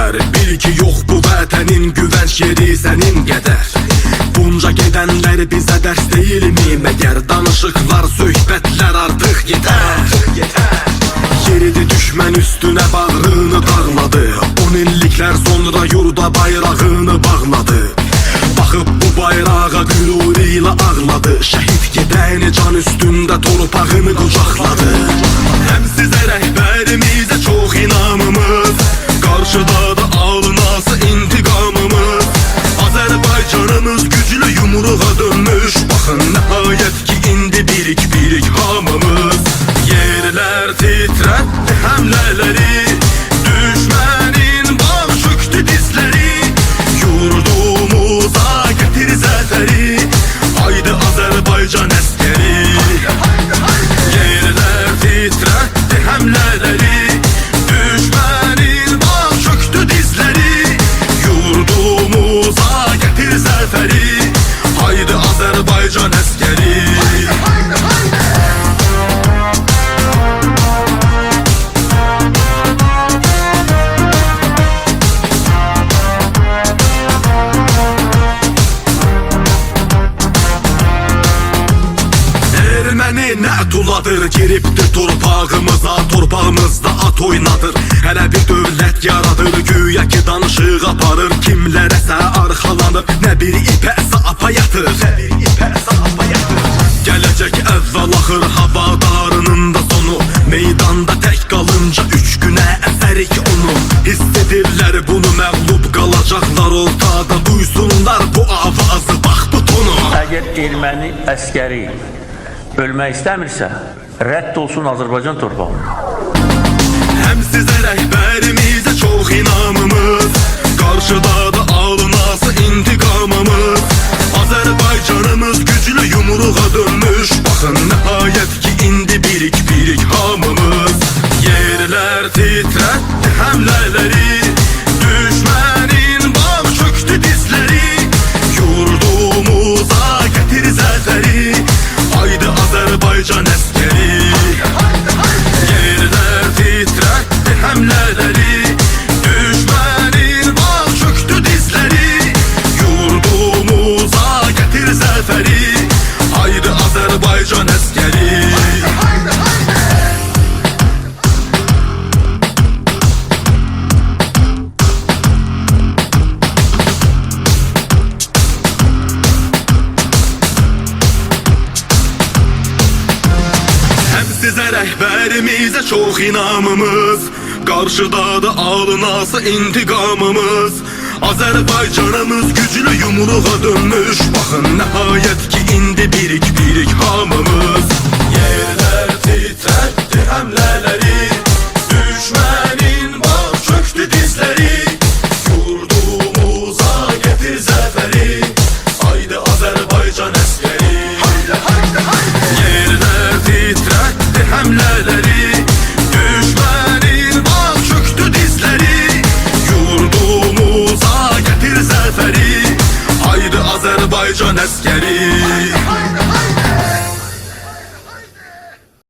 kədər. Bil ki yox bu vətənin güvənç yeri sənin qədər. Bunca gedənlər bizə dərs deyilmi? Məgər danışıqlar, söhbətlər artıq yetər. Yeridi düşmən üstünə bağrını dağladı. 10 illiklər sonra yurda bayrağını bağladı. Baxıb bu bayrağa qüruruyla ağladı. Şəhid gedəni can üstündə torpağını qucaqladı. Həm sizə rəhbərimizə çox inamımız, qarşıda da alınası intiqamımız. Azərbaycanımız güclü yumruğa dönmüş. Baxın nəhayət ki indi birik hamımız. Yerlər titrətdi həmlələri, düşmənin bağ çöktü dizləri. Yurdumuza gətir zəfəri, haydi Azərbaycan əskəri. Yerlər titrətdi həmlələri, düşmənin bağ çöktü dizləri. Yurdumuza gətir zəfəri, haydi Azərbaycan əskəri. Nə tuladır, giribdir torpağımıza, torpağımızda at oynadır. Hələ bir dövlət yaradır, güya ki danışıq aparır. Kimlərəsə arxalanıb, nə bir ipəsə apa yatır. Gələcək əvvəl axır havadarının da sonu. Meydanda tək qalınca 3 günə əfərik onu. Hiss edirlər bunu, məğlub qalacaqlar ortada. Duysunlar bu avazı, bax bu tonu. Əgər erməni əskəri ölmək istəmirsə, rədd olsun Azərbaycan torpağına. Həm sizə rəhbərimizə çox inamımız, qarşıda da alınası intiqamımız. Azərbaycanımız güclü yumruğa dönmüş. Baxın nəhayət ki indi birik hamımız. Yerlər titrətdi həmlələri, düşmənin bağ çöktü dizləri. Yurdumuza gətir zəfəri, haydi Azərbaycan əskəri. Yerlər titrətdi həmlələri, düşmənin bağ çöktü dizləri. Yurdumuza gətir zəfəri, haydi Azərbaycan əskəri. Sizə rəhbərimizə çox inamımız, qarşıda da alınası intiqamımız. Azərbaycanımız güclü yumruğa dönmüş. Baxın nəhayət ki indi birik hamımız. Yerlər titrətdi həmlələri, düşmənin bağ çöktü dizləri. Yurdumuza gətir zəfəri, haydi Azərbaycan əskəri. Yerlər titrətdi həmlələri, düşmənin bağ çöktü dizləri. Yurdumuza gətir zəfəri, haydi Azərbaycan əskəri.